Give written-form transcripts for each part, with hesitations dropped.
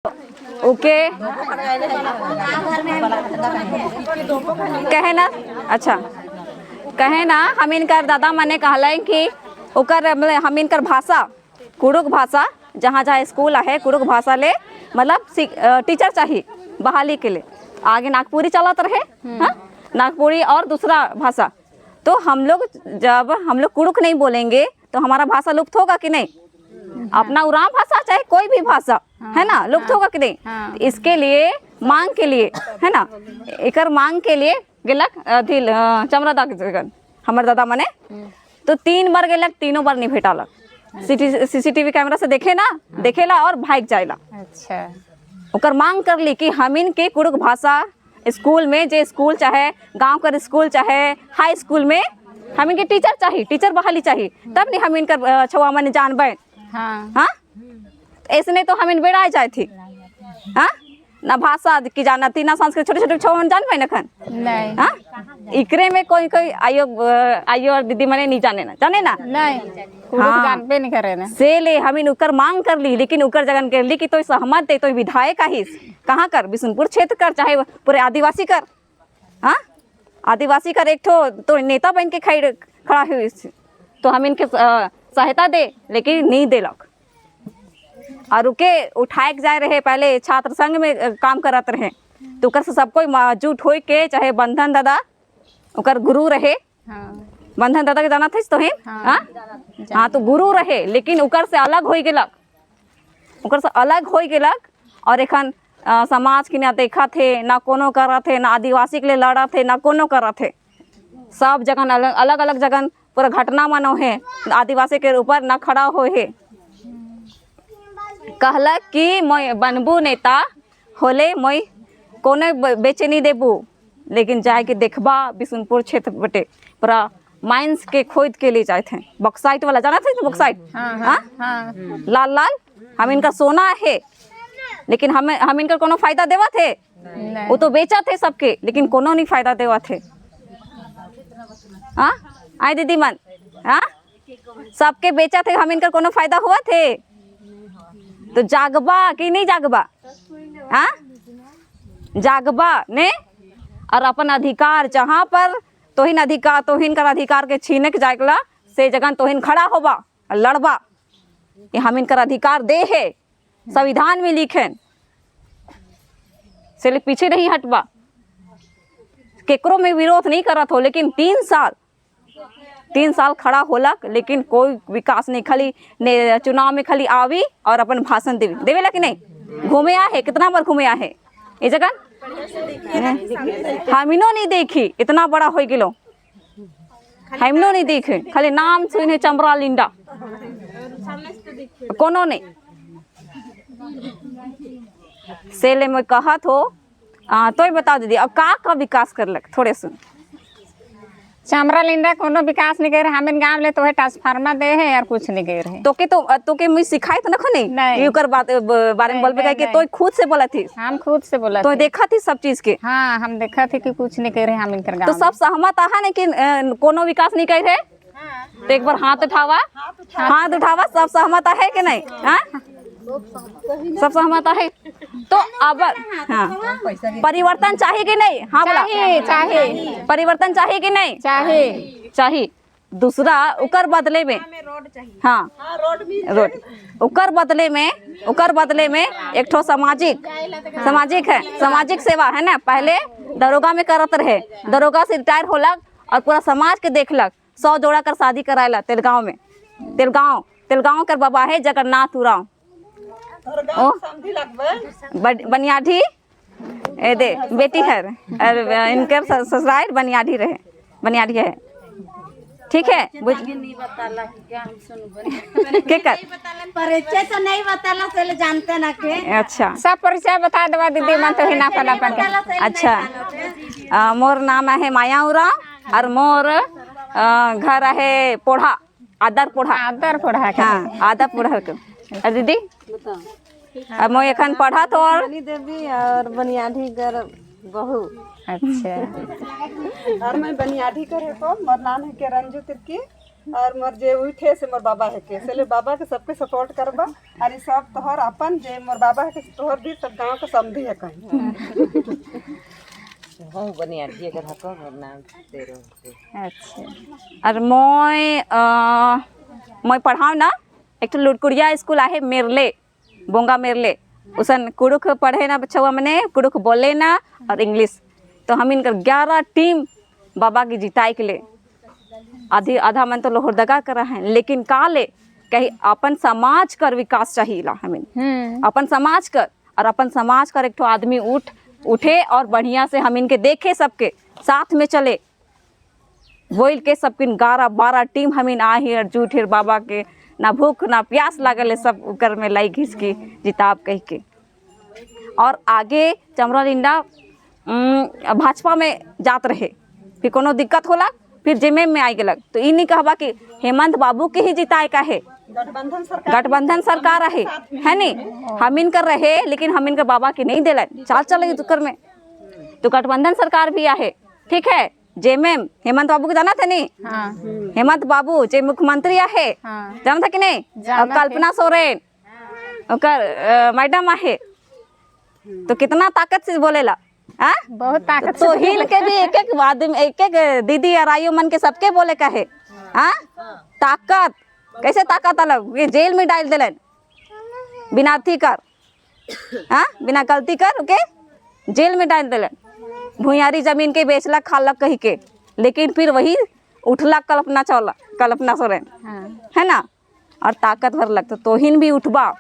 Okay कहे ना। अच्छा कहे ना हम इनकर दादा मने कहले कि ओकर हम इनकर भाषा कुड़ुक भाषा जहाँ जहाँ स्कूल है कुड़ुक भाषा ले मतलब टीचर चाहिए बहाली के लिए। आगे नागपुरी चलत रहे हाँ नागपुरी और दूसरा भाषा। तो हम लोग जब हम लोग कुड़ुक नहीं बोलेंगे तो हमारा भाषा लुप्त होगा कि नहीं। अपना उराम भाषा चाहे कोई भी भाषा है ना लुप्त होगा कि नहीं। इसके लिए मांग के लिए है ना एकर मांग के लिए गेलक अथी चमरादा के जगह हमारे दादा मने तो 3 बार गेलक 3 बार नहीं भेटालक। सीसीटीवी कैमरा से देखे ना देखेला और भाग जाएला। अच्छा ओकर मांग कर ली कि हमिन के कुड़ुक भाषा स्कूल में जे स्कूल चाहे गांव कर स्कूल चाहे हाई स्कूल में हम इनके टीचर चाहिए टीचर बहाली चाहिए तब नहीं हम इनकर छुआ मन जानबे। हाँ ऐसे तो हम इन बेड़ा जाए थी हाँ ना भाषा की जाना थी ना संस्कृत छोटे छोटे छुआ मन जानबे न खन नहीं हाँ इकरे में कोई कोई आयो और दीदी मने नहीं जाने ना नहीं हाँ जानबे नहीं करे ना से ले हम इन उकर मांग कर ली लेकिन उकर जगन कर ली कि तो सहमत दे तो विधायक ही कहाँ कर बिशुनपुर क्षेत्र कर चाहे पूरे आदिवासी कर हाँ आदिवासी कर एक ठो तो नेता बन के खड़ा हुई तो हम इनके सहायता दे लेकिन नहीं देलक और रुके उठाए के जाए रहे। पहले छात्र संघ में काम करत रहे तो उकर से सब कोई जुट हो के चाहे बंधन दादा उकर गुरु रहे। बंधन दादा के जाना थे तो है हाँ तो गुरु रहे लेकिन उकर से अलग हो गेलक और एखन समाज के ना देखा थे ना कोनो करा थे ना आदिवासी के लिए लड़ा थे ना कोनो करा थे। सब जगह अलग अलग जगह पूरा घटना मनो है आदिवासी के ऊपर ना खड़ा हो है। कहला कि मैं बनबू नेता होले मैं कोने बेचे नहीं देबू लेकिन जाए के देखबा बिशुनपुर क्षेत्र बटे पूरा माइंस के खोद के लिए जाए थे बॉक्साइट वाला जाना थे बॉक्साइट हाँ लाल लाल हम इनका सोना है लेकिन हम इनका कोनो फायदा देवा थे वो तो बेचा थे सबके लेकिन कोनो नहीं फायदा देवा थे। हाँ आए दीदी मन हाँ सबके बेचा थे हम इनका कोनो फायदा हुआ थे तो जागबा कि नहीं जागबा हाँ जागबा ने और अपन अधिकार जहाँ पर तोहिन अधिकार तोहिन कर अधिकार के छीने के जागला से जगह तोहिन खड़ा होबा और लड़बा ये हम इनकर अधिकार दे है संविधान में लिखें से पीछे नहीं हटबा केकरो में विरोध नहीं करत हो लेकिन 3 साल खड़ा होलक लेकिन कोई विकास नहीं खाली चुनाव में खाली आवी और अपन भाषण देवेला कि नहीं घूमे आ है कितना बार घूमे आ है ये जगह हमिनो नहीं देखी इतना बड़ा हो गेलो हमिनो नहीं देखे खाली नाम सुने चमरा लिंडा कोनो नहीं से ले मैं कहा तो ही बता दीदी अब का विकास करलक थोड़े सुन चमरा लिंडा कोनो विकास नहीं कर हमें गांव ले तो है ट्रांसफार्मर दे है यार कुछ नहीं कर रहे तो के मुझे सिखाई तो नहीं यूकर बारे में बोलबे कि तो खुद से बोला थी हम खुद से बोला तो देखा थी सब चीज के हाँ हम देखा थी कि कुछ नहीं कर रहे हम इनकर तो सब सहमत आहा नहीं कि कोनो विकास नहीं कर रहे तो एक बार हाथ उठावा सब सहमत है कि नहीं हाँ सब सहमत है तो अब हाँ परिवर्तन चाहिए कि नहीं हाँ बोला चाहिए परिवर्तन चाहिए कि नहीं चाहिए दूसरा उकर बदले में हाँ रोड उकर बदले में एक ठो सामाजिक है सामाजिक सेवा है ना। पहले दरोगा में करत रहे दरोगा से रिटायर होलक और पूरा समाज के देखलक 100 जोड़ा कर शादी करायला तेलगांव में तेलगांव कर बाबा है जगन्नाथ उराव बनियाठी ए दे बेटी है और इनके ससुराल बनियाठी है ठीक है के कर परिचय तो नहीं बताला से जानते ना के अच्छा सब परिचय बता देवा दीदी मन तो हिना पला पर अच्छा मोर नाम है माया उराव और मोर घर है पोढ़ा आदर पोढ़ा हाँ आदर पोढ़ा के दीदी अब मैं एखन पढ़ा तो और देवी और बनियाठी कर बहू अच्छा और मैं बनियाठी कर है को मोर नाम है के रंजू तिर्की और मोर जे उठे से मोर बाबा है के से बाबा के सबके सपोर्ट करबा और सब तोहर अपन जे मोर बाबा है के तोहर भी सब गांव के समझी है कहीं हो बनिया जी अगर हको नाम दे रहे अच्छा और मैं पढ़ाऊँ ना एक लुटकुड़िया स्कूल आहे मेरले बोंगा मेरले उसन कुड़ुक पढ़े ना बच्चा मैंने कुड़ुक बोले ना और इंग्लिश तो हम इनकर 11 टीम बाबा की जिताई के लिए आधी आधा मन तो लोहरदगा कर रहे हैं लेकिन का ले कहीं अपन समाज कर विकास चाहिए ला हमें अपन समाज कर और अपन समाज कर एक ठो आदमी उठे और बढ़िया से हम इनके देखे सबके साथ में चले बोल के सबके 11-12 टीम हम इन आही और जूठे बाबा के ना भूख ना प्यास लागल सब उकर में लाई घिस के जिताब कह के और आगे चमरा लिंडा भाजपा में जात रहे फिर कोनो दिक्कत होला फिर जेमे में आई गलक तो ई नहीं कहबा कि हेमंत बाबू के ही जिताए का है गठबंधन सरकार है नहीं हम इनकर रहे लेकिन हम इनकर बाबा की नहीं दिलन चाल चल तुकर में तो गठबंधन सरकार भी आहे ठीक है जेमे हेमंत बाबू को जाना था नहीं हेमंत बाबू जे मुख्यमंत्री आहे जाना था कि नहीं और कल्पना सोरेन मैडम आहे तो कितना ताकत से बोलेला हाँ बहुत ताकत तो हिल के भी एक आदमी एक दीदी और आयु मन के सबके बोले का है हाँ ताकत कैसे ताकत अलग ये जेल में डाल दिलन बिना थी कर हाँ बिना गलती कर ओके जेल में डाल दिलन भूयारी जमीन के बेचला खालक कही के लेकिन फिर वही उठला कल्पना सोरेन है ना और ताकत भर लगता तोहिन भी उठबा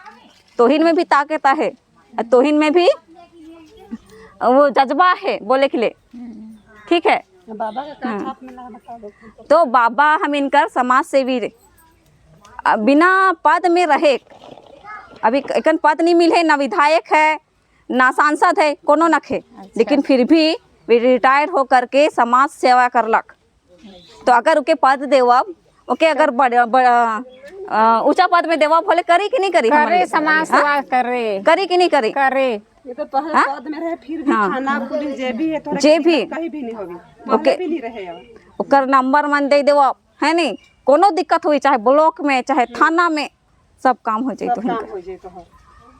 तोहिन में भी ताकत है और तोहिन में भी वो जज्बा है बोले के लिए ठीक है बाबा का छाप में ना बता दो तो बाबा हम इनकर समाज सेवी बिना पद में रहे अभी एक पद नहीं मिले ना विधायक है ना सांसद है कोनो नख है लेकिन फिर भी रिटायर्ड हो करके समाज सेवा करलक तो अगर उके पद देवब ओके अगर ऊंचा पद में देवब बोले करी कि नहीं करी करे समाज सेवा करी कि नहीं करी करे ये तो पहले पद में रहे फिर भी थाना पुलिस जे भी है तो जे भी कहीं भी नहीं होगी ओके भी नहीं रहे ओकर नंबर मन दे देवब है नहीं कोनो दिक्कत हुई चाहे ब्लॉक में चाहे थाना में सब काम हो जाए तो काम हो जाए तो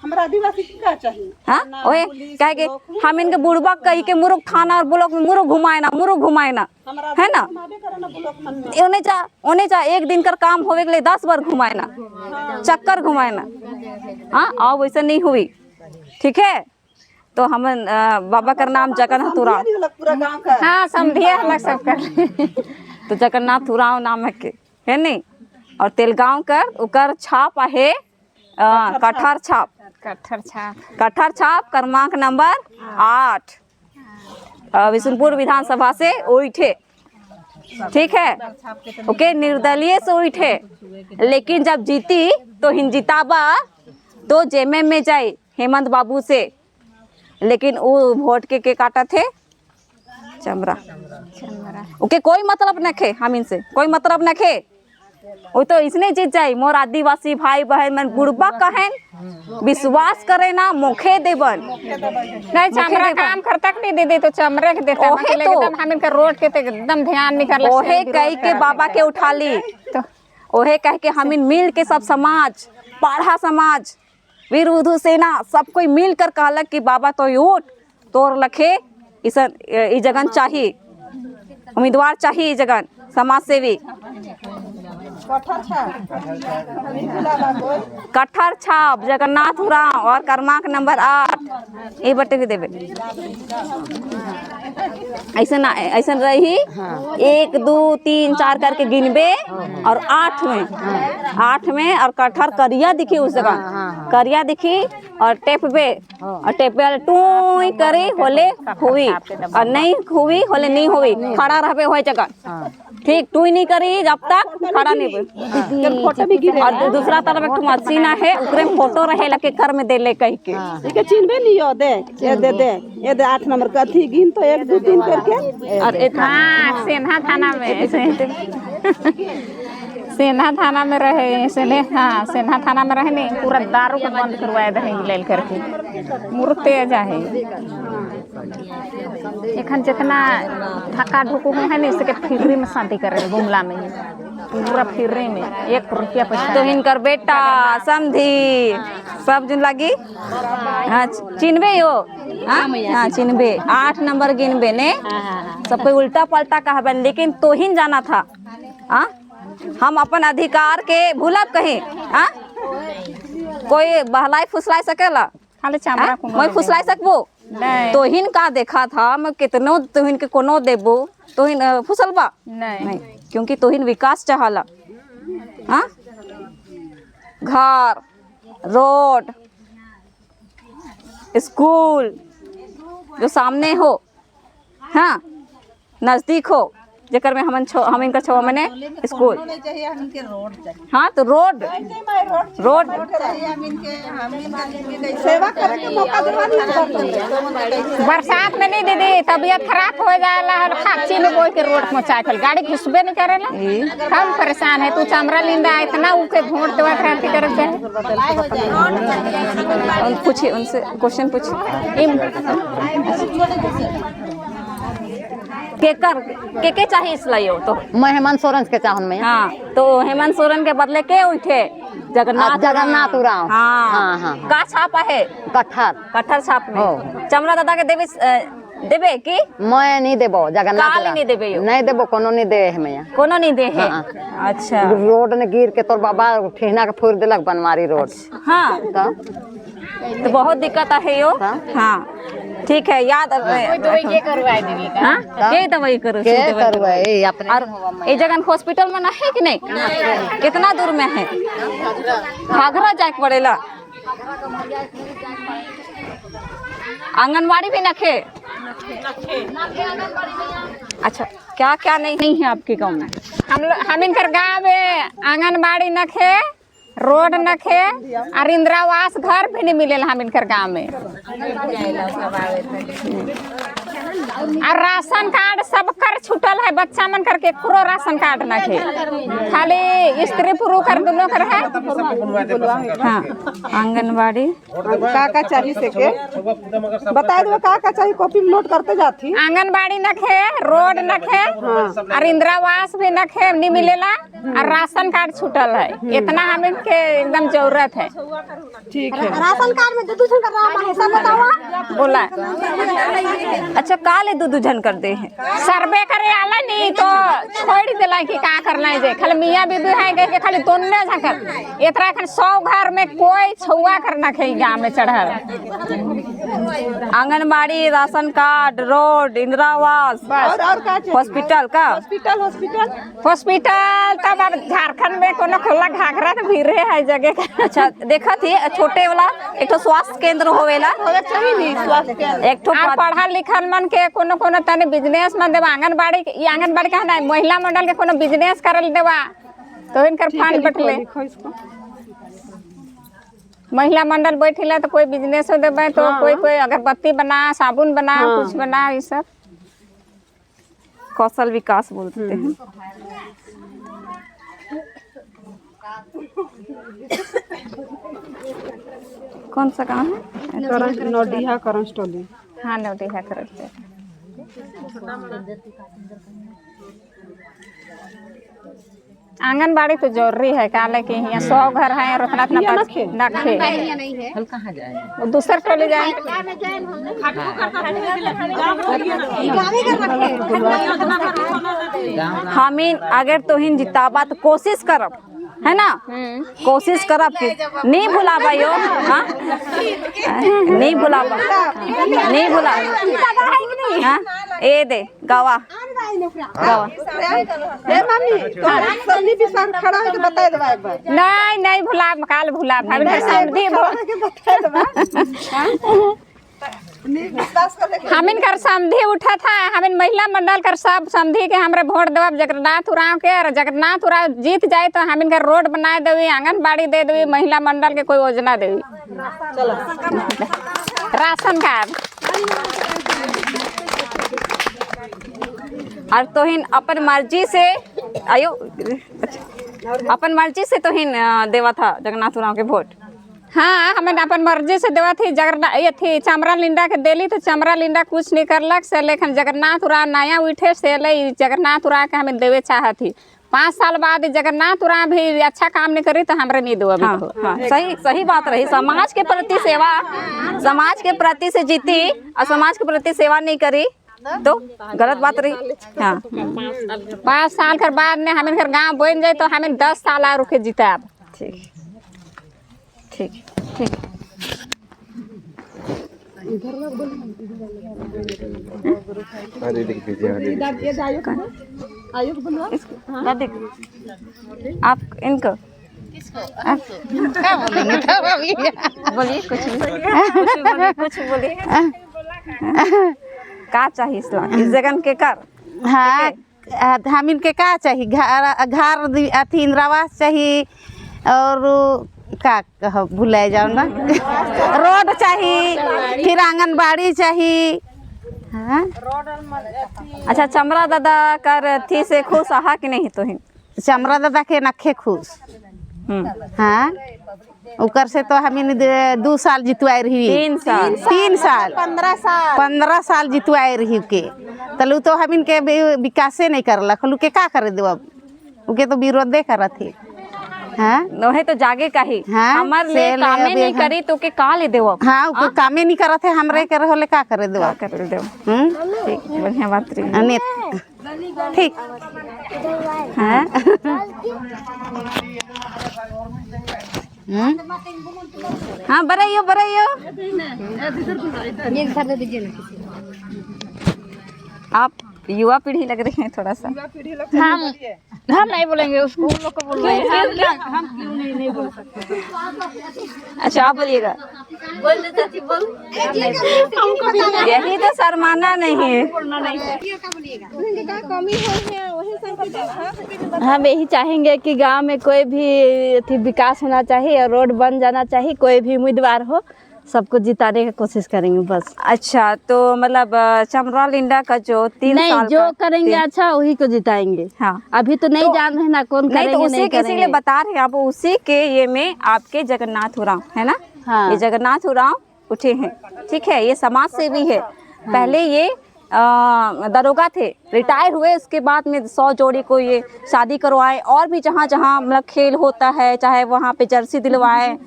हमरा आदिवासी क्या चाहिए हाँ ओए कहे के हम इनके बुढ़बा कही के मुरुख थाना और ब्लॉक में मुरुख घुमाए ना है ना ओने जा एक दिन कर काम होवे के लिए 10 बार घुमाए ना चक्कर घुमाए ना हाँ आओ वैसे नहीं हुई ठीक है तो हम बाबा का नाम जगन्नाथ उराव पूरा गांव का हाँ समझिए हम सब कर तो जगन्नाथ उराव नाम है नहीं और तेलगांव कर उकर छाप आहे कठार छाप कठार छाप क्रमांक नंबर 8 विशुनपुर विधानसभा से उठे ठीक है ओके निर्दलीय से उठे लेकिन जब जीती तो हिंजिताबा तो जेमे में जाए हेमंत बाबू से लेकिन वो वोट के काटा थे चमरा ओके कोई मतलब न खे हम इनसे कोई मतलब न खे वो तो इसने जीत जाए मोर आदिवासी भाई बहन मन बुढ़बा कहें विश्वास करे ना मुखे देवन नहीं चमरा काम करता नहीं दीदी तो चमरे के देता तो हम इनका रोड के एकदम ध्यान नहीं कर ओहे कह के बाबा के उठा ली तो ओहे कह के हम इन मिल के सब समाज पाढ़ा समाज वीर उधू सेना सब कोई मिल कर कहलक कि बाबा तो उठ तोर लखे इस जगन चाहिए उम्मीदवार चाहिए जगन समाज सेवी कठार छाप जगन्नाथ उराव और क्रमांक नंबर 8 ये बटे भी देवे ऐसा रही 1 2 3 4 करके गिनबे और 8 में और कठार करिया दिखी उस जगह करिया दिखी और टेप पे टू करे होले हुई और नहीं हुई होले नहीं हुई खड़ा रहे हो जगह ठीक टू नहीं करी जब तक खड़ा नहीं और दूसरा तरफ एक मशीन है उकरे फोटो रहे लगे कर में दे ले कह के चिन्हबे नहीं हो दे 8 नंबर का थी गिन तो 1 2 3 करके और हाँ सेना थाना में सेना थाना में रहे इसलिए हाँ सेना थाना में रहे नहीं पूरा दारू को बंद करवाए रहे ले करके मुरते जाए एखन जितना थका ढुकू है नहीं इसके फ्री में शांति करे गुमला में पूरा फ्री में 1 रुपया पैसा तो हिनकर बेटा समधी सब जन लगी हाँ चिन्हबे हो हाँ चिन्हबे 8 नंबर गिनबे ने सब कोई उल्टा पलटा कहबे लेकिन तोहिन जाना था हाँ हम अपन अधिकार के भूलब कहीं हाँ कोई बहलाई फुसलाई सकेला खाली चमड़ा मैं फुसलाई सकबो नहीं तोहिन का देखा था मैं कितनो तोहिन के कोनो देबो तोहिन फुसलबा नहीं क्योंकि तोहिन विकास चाहला हाँ घर रोड स्कूल जो सामने हो हाँ नजदीक हो जेकर में हम इनका छो मैंने स्कूल हाँ तो रोड सेवा करे के मौका दिवानी बरसात में नहीं दीदी तबीयत खराब हो जाला खाची में बोल के रोड पहुंचा के गाड़ी घुसबे नहीं करेला हम परेशान है तू चमड़ा लिंदा इतना उके वोट देवा क्रांति करे चाहे पूछिए उनसे क्वेश्चन पूछिए के चाहिए इसलिए तो मैं हेमंत सोरेन के चाहन में हाँ तो हेमंत सोरेन के बदले के उठे जगन्नाथ उरांव हाँ का छापा है कट्ठर छाप में चमड़ा दादा के देवे की मैं नहीं देबो जगन्नाथ नहीं देवे नहीं देबो कोनो नहीं दे हमें कोनो नहीं दे है अच्छा रोड ने गिर के तोर बाबा ठेहना के फोड़ देलक बनवारी रोड हाँ तो बहुत दिक्कत है यो हाँ ठीक है याद दवाई करवाए दीदी हाँ के दवाई करो के करवाए अपने और ये जगह हॉस्पिटल में ना है कि नहीं कितना दूर में है घाघरा जाए पड़ेला आंगनवाड़ी भी नखे अच्छा क्या क्या नहीं है आपके गांव में हम इनकर गाँव में आंगनबाड़ी नखे रोड नखे और इंदिरावास घर भी नहीं मिले हम इनकर गाँव में और राशन कार्ड सब कर छूटल है बच्चा मन करके एको राशन कार्ड नखे खाली स्त्री पुरुष कर दोनों कर है हाँ आंगनबाड़ी का चाहिए से के बता दो का चाहिए कॉपी में नोट करते जाती आंगनबाड़ी नखे रोड नखे और इंदिरावास भी नखे नहीं मिलेला और राशन कार्ड छूटल है इतना हम इनके एकदम जरूरत है ठीक है राशन कार्ड में दूध का नाम है सब बताओ बोला अच्छा काले दूध जन कर दे हैं सर्वे करे आला नहीं तो छोड़ दिला कि का करना है खाली मियाँ बीबी है के खाली दोनों झकर इतना 100 घर में कोई छुआ करना है गाँव में चढ़ल आंगनबाड़ी राशन कार्ड रोड इंदिरावास और का हॉस्पिटल का हॉस्पिटल तब अब झारखंड में कोनो खुला घाघरा तो भीरे है जगह का अच्छा देखा थी छोटे वाला एक तो स्वास्थ्य केंद्र होवेला एक तो पढ़ल लिखल मन के कोनो कोनो तने बिजनेस में देवा आंगनबाड़ी कहना है महिला मंडल के कोनो बिजनेस करल देवा तो इनकर फंड बटले महिला मंडल बैठिला तो कोई बिजनेस हो देवे तो कोई अगरबत्ती बना साबुन बना कुछ बना ये सब कौशल विकास बोलते हैं कौन सा काम है नोडिया करंस्टोली हाँ नोटी है करते आंगनबाड़ी तो जरूरी है काले कि यहाँ 100 घर है और उतना नखे हम कहाँ जाए दूसर टोले जाए हमीन अगर तोहिन जिताबा तो कोशिश करब है ना कोशिश करब कि नहीं भुलाबा यो हाँ नहीं भुलाबा हाँ ए दे गवा ए मम्मी सन्नी विश्वास खड़ा है तो बता देबा एक बार नहीं भुला काल भुला समझी बता देबा हम इनकर समधी उठा था हम इन महिला मंडल कर सब समधी के हमरे वोट देव जगन्नाथ उरांव के और जगन्नाथ उरांव जीत जाए तो हम इनकर रोड बनाए देवी आंगनबाड़ी दे देवी महिला मंडल के कोई योजना देवी राशन कार्ड और तोहिन अपन मर्जी से आयो अपन मर्जी से तोहिन देवा था जगन्नाथ उरांव के वोट हाँ हमें अपन मर्जी से देवा थी ये थी चमरा लिंडा के देली तो चमरा लिंडा कुछ नहीं करलक से लेकिन जगन्नाथ उरांव नया उठे से ले जगन्नाथ उरांव के हमें देवे चाहती 5 साल बाद जगन्नाथ उरा भी अच्छा काम नहीं करी तो हमरे नहीं दो अभी हाँ, तो। हाँ, सही सही बात रही। समाज के प्रति सेवा, समाज के प्रति से जीती और समाज के प्रति सेवा नहीं करी तो गलत बात रही। हाँ 5 साल के बाद ने हमें घर गाँव बन जाए तो हमें 10 साल और रुके जीता। ठीक ठीक ठीक। दादी आप इनको बोलिए कुछ बोलिए कुछ बोलिए का चाहिए इस जगन के कर। हाँ हम इनके का चाहिए घर अथी इंदिरावास चाहिए और का कह भुलाए जाओ ना रोड चाहिए फिर आंगनबाड़ी चाहिए। हाँ अच्छा चमरा दादा कर थी से खुश आहा कि नहीं तो ही चमरा दादा के नखे खुश। हाँ उकर से तो हमें 2 साल जितवाई रही 3 साल 15 साल जितवाई रही के तलू तो हम इनके विकासे नहीं करला खलू के का करे दो अब उके तो विरोधे करत थी। हाँ नोहे तो जागे का ही हाँ, हमर ले से ले कामे अभी नहीं हम- करी तो के का ले देव हाँ उके कामे नहीं करत है हमरे करे होले का करे दो का कर देव। ठीक बढ़िया बात रही। अने ठीक हाँ हाँ बराइयो बराइयो आप युवा पीढ़ी लग रही हैं थोड़ा सा। हम नहीं बोलेंगे उसको, उन लोग को बोल रहे हैं। हम क्यों नहीं बोल सकते। अच्छा आप बोलिएगा। यही तो शर्माना नहीं है। हम यही चाहेंगे कि गांव में कोई भी अथी विकास होना चाहिए और रोड बन जाना चाहिए। कोई भी उम्मीदवार हो सबको जिताने की कोशिश करेंगे बस। अच्छा तो मतलब चमरा लिंडा का जो 3 नहीं साल जो का करेंगे अच्छा वही को जिताएंगे। हाँ अभी तो नहीं जान रहे ना कौन नहीं करेंगे तो उसी नहीं के इसीलिए करेंगे। बता रहे हैं आप उसी के ये में आपके जगन्नाथ उरांव है ना। हाँ। ये जगन्नाथ उरांव उठे हैं ठीक है। ये समाज सेवी है। पहले ये दरोगा थे रिटायर हुए उसके बाद में 100 जोड़ी को ये शादी करवाए और भी जहाँ जहाँ मतलब खेल होता है चाहे वहाँ पे जर्सी दिलवाए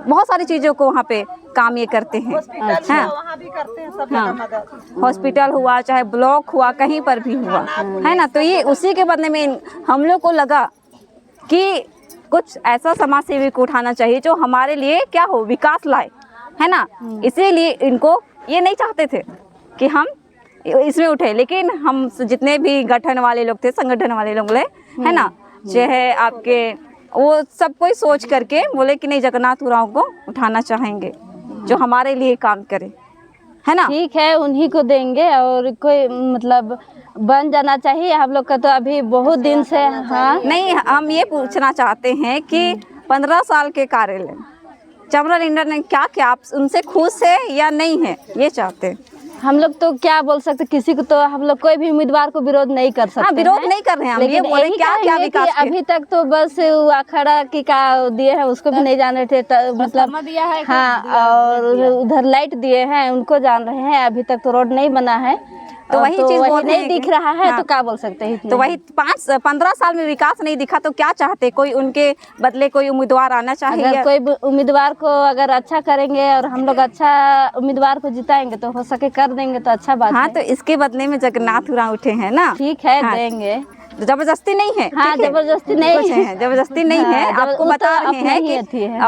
बहुत सारी चीज़ों को वहाँ पे काम ये करते हैं। हाँ वहाँ भी करते हैं सब जगह मदद। हॉस्पिटल हुआ चाहे ब्लॉक हुआ कहीं पर भी हुआ है ना। तो ये उसी के बदले में हम लोग को लगा कि कुछ ऐसा समाज सेवी को उठाना चाहिए जो हमारे लिए क्या हो विकास लाए है ना। इसीलिए इनको ये नहीं चाहते थे कि हम इसमें उठे लेकिन हम जितने भी गठन वाले लोग थे संगठन वाले लोग ले है ना चाहे आपके वो सब कोई सोच करके बोले कि नहीं जगन्नाथ उरांव को उठाना चाहेंगे जो हमारे लिए काम करे है ना। ठीक है उन्हीं को देंगे और कोई मतलब बन जाना चाहिए। हम लोग का तो अभी बहुत दिन से हाँ नहीं हम ये पूछना चाहते हैं कि 15 साल के कार्यालय चमरा लिंडा ने क्या क्या आप उनसे खुश है या नहीं है ये चाहते हैं। हम लोग तो क्या बोल सकते किसी को तो हम लोग कोई भी उम्मीदवार को विरोध नहीं कर सकते। हाँ विरोध हैं। नहीं कर रहे हैं हम ये लेकिन बोले यही क्या क्या कहेंगे विकास कि अभी तक तो बस वो अखाड़ा की का दिए हैं उसको भी नहीं जान रहे थे मतलब दिया है हाँ और उधर लाइट दिए हैं उनको जान रहे हैं। अभी तक तो रोड नहीं बना है तो वही चीज बोल रहे नहीं हैं दिख कि- रहा है हाँ। तो क्या बोल सकते हैं तो वही 15 साल में विकास नहीं दिखा तो क्या चाहते कोई उनके बदले कोई उम्मीदवार आना चाहिए अगर कोई उम्मीदवार को अगर अच्छा करेंगे और हम लोग अच्छा उम्मीदवार को जिताएंगे तो हो सके कर देंगे तो अच्छा बात हाँ है। तो इसके बदले में जगन्नाथ उरांव उठे हैं ना। ठीक है हाँ। देंगे जबरदस्ती नहीं है हाँ ठीक है? जबरदस्ती नहीं कुछ है जबरदस्ती नहीं हाँ, है आपको वो बता तो रहे अपने हैं ही अथी कि है,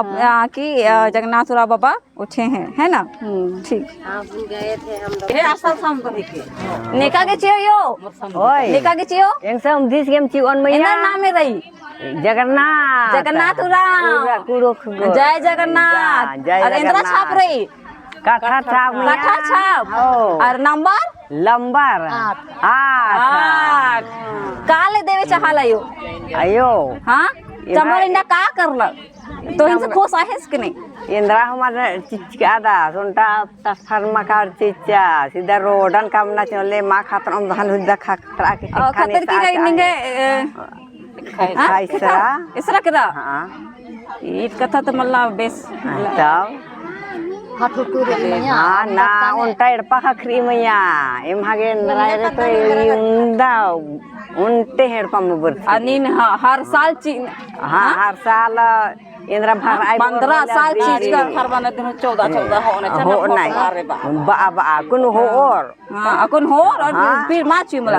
कि जगन्नाथ उरांव बाबा उठे हैं है ना। ठीक नेका के चियो यो नेका के चियो एकदम दिस गेम ची ऑन मैया इनर नाम में रही जगन्नाथ जगन्नाथ उरांव जय जगन्नाथ जय और इंद्रा छाप जगन्नाथ। रही काठा छाप काठा छाप और नंबर लंबर 8 काले देवे चाहला यो अयो हाँ चमर इंडा का करलक तो इनसे खुश आहे कि नहीं। इंद्रा हमारा चिचका सुनता मकार चिच्चा सीधा रोडन काम ना चले माँ खातर हम धान हुदा खतरा के खतर की रही निंगे खाइसरा इसरा करा हाँ ईद कथा तो मल्ला बेस तब हाँ ना उनटा एड़पा खखरी मैया एम हागे नरायरे तो उंदा उनटे हेड़पा में बरसी अनिन हर साल हाँ हर साल इंद्रा भर 15 साल चीज का हर बना दिन 14 होने हो नहीं बा कुन हो और हाँ अकुन हो और फिर माची मला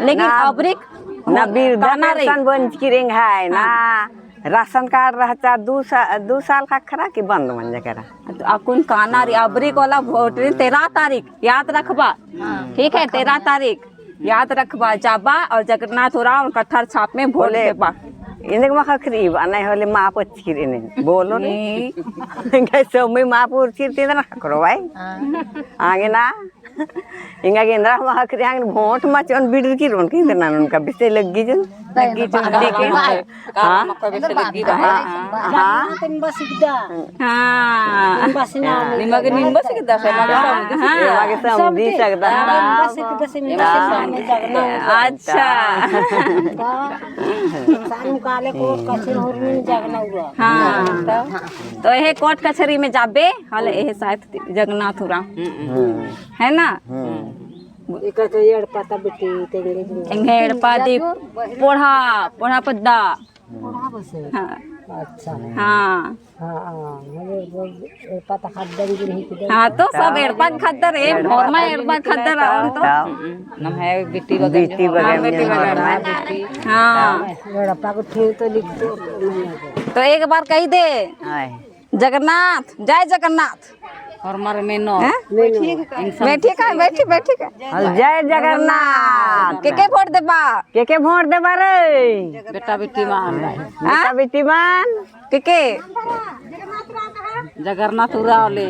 लेकिन अबरिक ना बीर पेंशन बंद किरेंग है ना राशन कार्ड रहता 2 साल का खरा कि बंद मन जरा अकुन काना रे अबरिक वाला वोट 13 तारीख याद रखबा ठीक है 13 तारीख याद रखबा जाबा और जगन्नाथ राव कट्ठर छाप में वोट देबा इन्हें मखा खरीब नहीं होले माँ पर चीर इन्हें बोलो नहीं कैसे मैं माँ पर चीर तीन ना करो भाई आगे ना इंगा के इंद्रा मखा खरी आगे भोट मचन बिड़ की रोन के इंद्रा उनका बिस्ते लगी जन देखे हाँ हाँ निमग निम्बस के दस आगे समझी सकता अच्छा हाँ तो यह कोर्ट कचहरी में जाबे हल यह शायद जगन्नाथ राम है ना एड़पा दी पोढ़ा पद्दा हाँ हाँ तो सब एड़पा खद्दर है भोरमा एड़पा खद्दर और तो नम है बेटी वगैरह हाँ तो एक बार कही दे जगन्नाथ जय जगन्नाथ और मारे में नो बैठी का जय जगन्नाथ के वोट देबा के वोट देबा रे बेटा बेटी मान बेटा बेटी मान के जगन्नाथ उरावले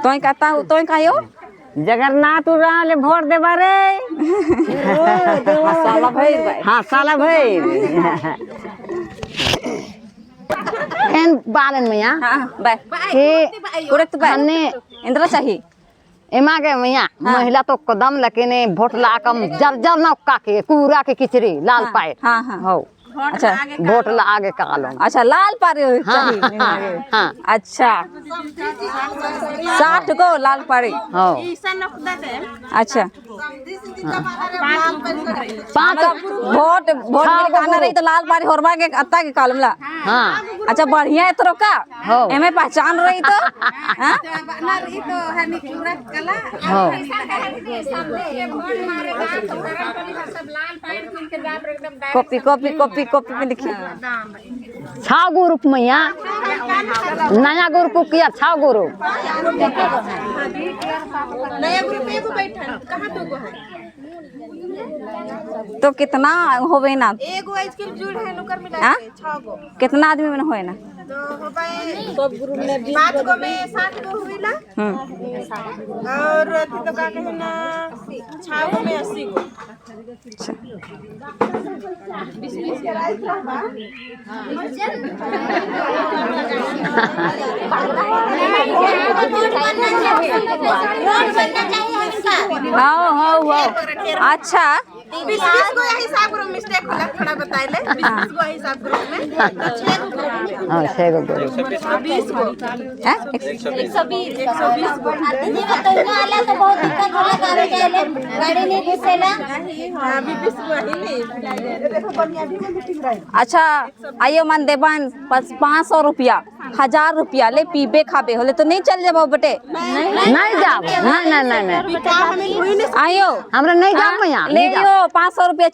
तोय कहता हूँ तोय कहियो जगन्नाथ उरावले वोट देबा रे साला भाई हाँ साला भाई एन बालन मैया हाँ बाय के कुरेक्ट बाय हने इंद्रा चाहिए एमा के मैया महिला तो कदम लके वोट ला कम जर्जर नौका के कूड़ा के किचरी लाल पाए हाँ हाँ हो अच्छा वोट ला आगे कालो अच्छा लाल पारी चाहिए हाँ अच्छा 60 को लाल पारी हो अच्छा पांच वोट खाना रही तो लाल पारी होरबा के अत्ता के कॉलम ला हाँ अच्छा बढ़िया है तो का हो एमे पहचान रही तो हाँ? हो कॉपी कॉपी कॉपी कॉपी में लिखिए 6 ग्रुप मैया नया ग्रुप किया 6 ग्रुप तो कितना होवे ना एगो आइसक्रीम जुड़ है नुकर मिला हाँ? के 6 गो कितना आदमी में होए ना तो हो पाए सब ग्रुप में 5 गो में 7 गो हुईला और अथी तो का कहे ना 6 गो में 80 गो हाँ अच्छा 20 गो हिसाब ग्रुप मिस्टेक होला थोड़ा बताए ले 20 गो हिसाब ग्रुप में 6 गो हाँ 6 गो 20 गो हैं? 120 गो दीदी बताइए आला तो बहुत दिक्कत होला गाड़ी जाए गाड़ी नहीं घुसेला हां 20 गो ही देखो बढ़िया भी मीटिंग रही अच्छा आइयो मन देबन 500 रुपया 1000 रुपया ले पीबे खाबे होले तो नहीं चल जाबो बेटे नहीं जाब नहीं आइयो हमरा नहीं जाब मैया ले लियो 500 रुपया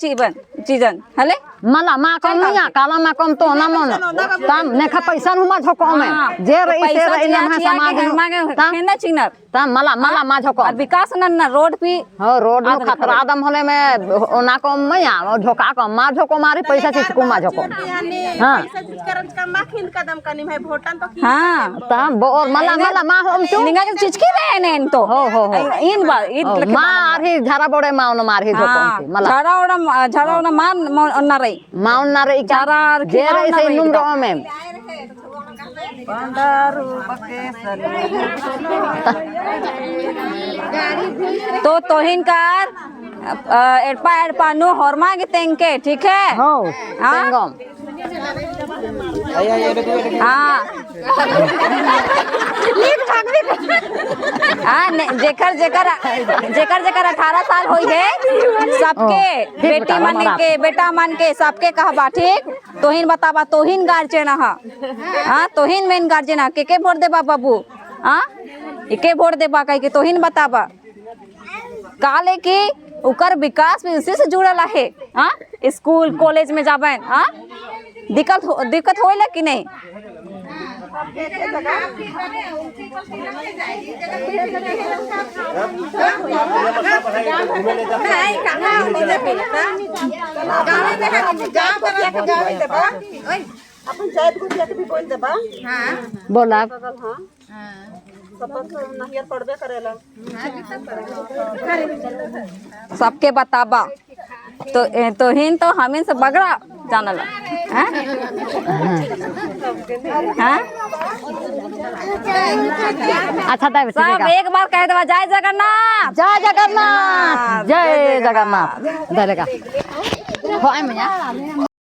चीजन हले मला मा कम मैया काला मा कम तो ना मन तम नेखा पैसा नु मा झको में जे रही से रही ना समाज तम केना चिनर तम मला मला झको और विकास न रोड पे हो रोड नु खतरा आदम होले में ओना कम मैया झोका कम मा झको मारी पैसा चीज को मा झको हां पैसा चीज करन का माखिन कदम कनी भाई भोटन तो की हां तम और मला मा हम तू निंगा के चीज के रे ने तो हो इन बार इन मारी झारा बड़े माउन मारी झको मला झड़ा ओना मान ना रही माउन ना रही चारा जे रही से नुमरो में तो तोहिन कार एड़पा नो हरमा के तेंके ठीक है हो हाँ? तेंगम हाँ हाँ जेकर जेकर जेकर जेकर 18 साल होई है सबके बेटा मन के सबके कहबा ठीक तोहिन बताबा तोहिन गार्जियन हाँ तोहिन मेन गार्जियन के वोट देबा बाबू हाँ के वोट देबा कह के तोहिन बताबा काले की उकर विकास भी उसी से जुड़ल है हाँ स्कूल कॉलेज में जाबन हाँ दिक्कत होइला कि नहीं अपन जात को भी बोल देबा बोला सबक नहियर पढ़बे करेला सबके बताबा तो हिन तो हमें से बगड़ा जानला हाँ अच्छा तब सब एक बार कह देवा जय जगन्नाथ जय जगन्नाथ जय जगन्नाथ